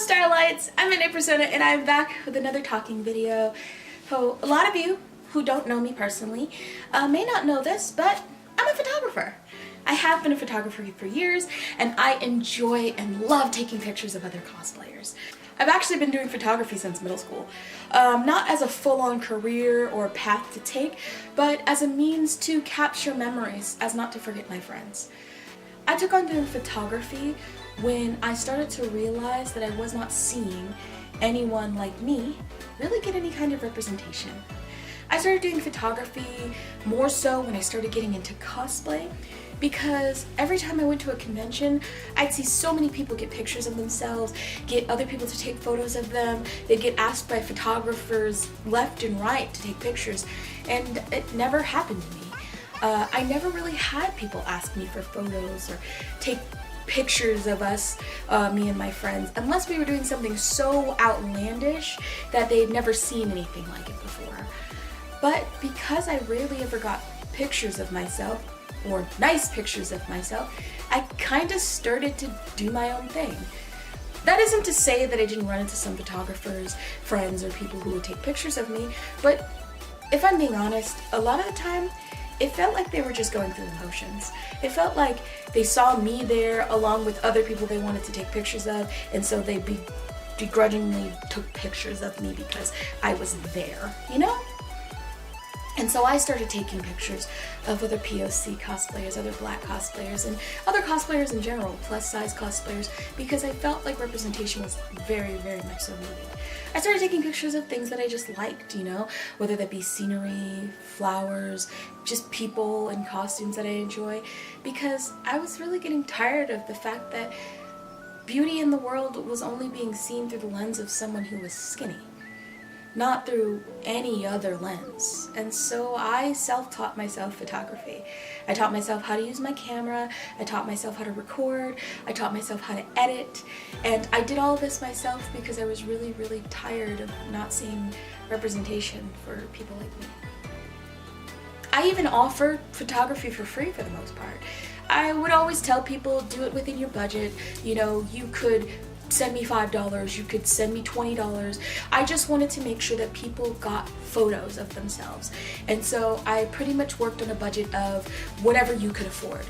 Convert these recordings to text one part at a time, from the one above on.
Starlights, I'm Midnite Persona and I'm back with another talking video. So a lot of you who don't know me personally may not know this, but I'm a photographer. I have been a photographer for years and I enjoy and love taking pictures of other cosplayers. I've actually been doing photography since middle school. Not as a full-on career or path to take, but as a means to capture memories, as not to forget my friends. I took on doing photography when I started to realize that I was not seeing anyone like me really get any kind of representation. I started doing photography more so when I started getting into cosplay, because every time I went to a convention, I'd see so many people get pictures of themselves, get other people to take photos of them, they'd get asked by photographers left and right to take pictures, and it never happened to me. I never really had people ask me for photos or take pictures of us, me and my friends, unless we were doing something so outlandish that they'd never seen anything like it before. But because I rarely ever got pictures of myself, or nice pictures of myself, I kind of started to do my own thing. That isn't to say that I didn't run into some photographers, friends, or people who would take pictures of me, but if I'm being honest, a lot of the time, it felt like they were just going through the motions. It felt like they saw me there along with other people they wanted to take pictures of, and so they begrudgingly took pictures of me because I was there, you know? And so I started taking pictures of other POC cosplayers, other black cosplayers, and other cosplayers in general, plus size cosplayers, because I felt like representation was very, very much so needed. I started taking pictures of things that I just liked, you know, whether that be scenery, flowers, just people and costumes that I enjoy, because I was really getting tired of the fact that beauty in the world was only being seen through the lens of someone who was skinny, not through any other lens. And so I self-taught myself photography. I taught myself how to use my camera, I taught myself how to record, I taught myself how to edit, and I did all of this myself because I was really, really tired of not seeing representation for people like me. I even offered photography for free for the most part. I would always tell people, do it within your budget. You know, you could send me $5, you could send me $20. I just wanted to make sure that people got photos of themselves. And so I pretty much worked on a budget of whatever you could afford.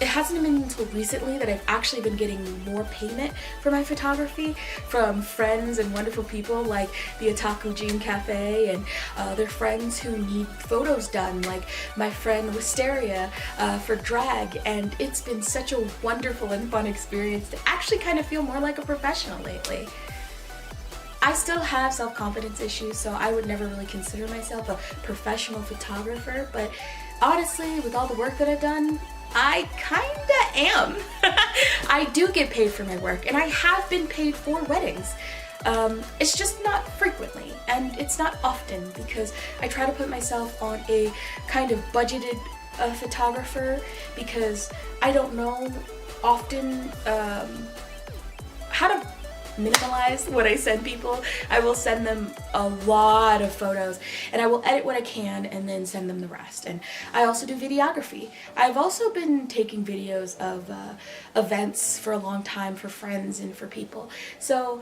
It hasn't been until recently that I've actually been getting more payment for my photography from friends and wonderful people like the Otaku Jean Cafe and their friends who need photos done, like my friend Wisteria for drag, and it's been such a wonderful and fun experience to actually kind of feel more like a professional lately. I still have self-confidence issues, so I would never really consider myself a professional photographer, but honestly, with all the work that I've done, I kinda am. I do get paid for my work, and I have been paid for weddings. It's just not frequently, and it's not often, because I try to put myself on a kind of budgeted photographer, because I don't know often how to minimalize what I send people. I will send them a lot of photos and I will edit what I can and then send them the rest. And I also do videography. I've also been taking videos of events for a long time for friends and for people. So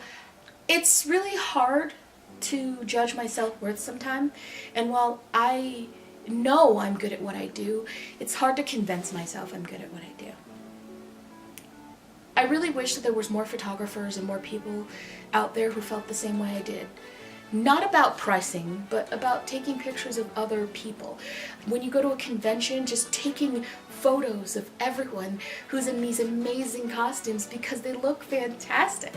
it's really hard to judge my self-worth sometimes, and while I know I'm good at what I do, it's hard to convince myself I'm good at what I do. I really wish that there was more photographers and more people out there who felt the same way I did. Not about pricing, but about taking pictures of other people. When you go to a convention, just taking photos of everyone who's in these amazing costumes because they look fantastic.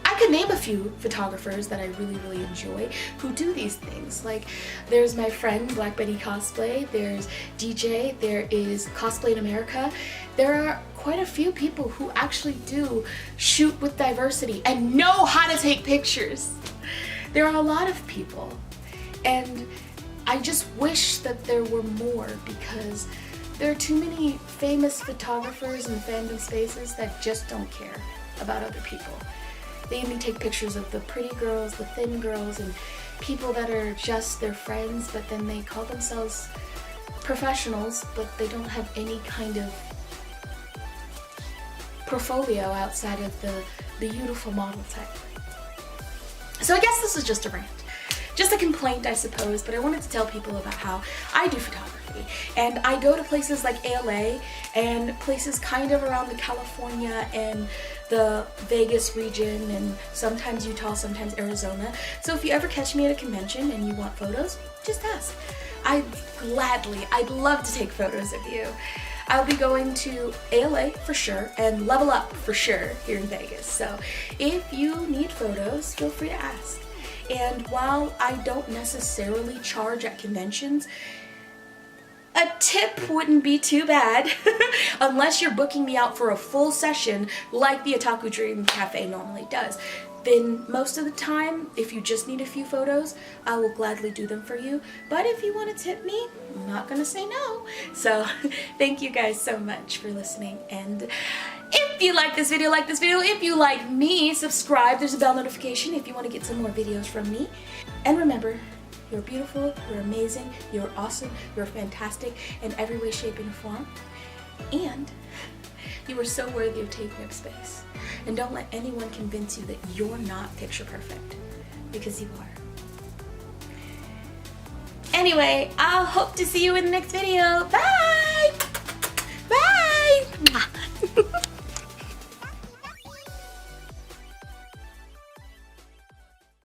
I could name a few photographers that I really, really enjoy who do these things. Like, there's my friend Black Betty Cosplay, there's DJ, there is Cosplay in America. There are quite a few people who actually do shoot with diversity and know how to take pictures. There are a lot of people, and I just wish that there were more, because there are too many famous photographers in fandom spaces that just don't care about other people. They only take pictures of the pretty girls, the thin girls, and people that are just their friends, but then they call themselves professionals, but they don't have any kind of portfolio outside of the beautiful model type. So I guess this is just a rant. Just a complaint, I suppose, but I wanted to tell people about how I do photography. And I go to places like LA and places kind of around the California and the Vegas region, and sometimes Utah, sometimes Arizona. So if you ever catch me at a convention and you want photos, just ask. I'd love to take photos of you. I'll be going to ALA for sure and Level Up for sure here in Vegas. So if you need photos, feel free to ask. And while I don't necessarily charge at conventions, a tip wouldn't be too bad unless you're booking me out for a full session like the Otaku Dream Cafe normally does. Then most of the time, if you just need a few photos, I will gladly do them for you. But if you want to tip me, I'm not gonna say no. So thank you guys so much for listening. And if you like this video, like this video. If you like me, subscribe. There's a bell notification if you want to get some more videos from me. And remember, you're beautiful, you're amazing, you're awesome, you're fantastic in every way, shape, and form. And you are so worthy of taking up space. And don't let anyone convince you that you're not picture perfect, because you are. Anyway, I'll hope to see you in the next video. Bye!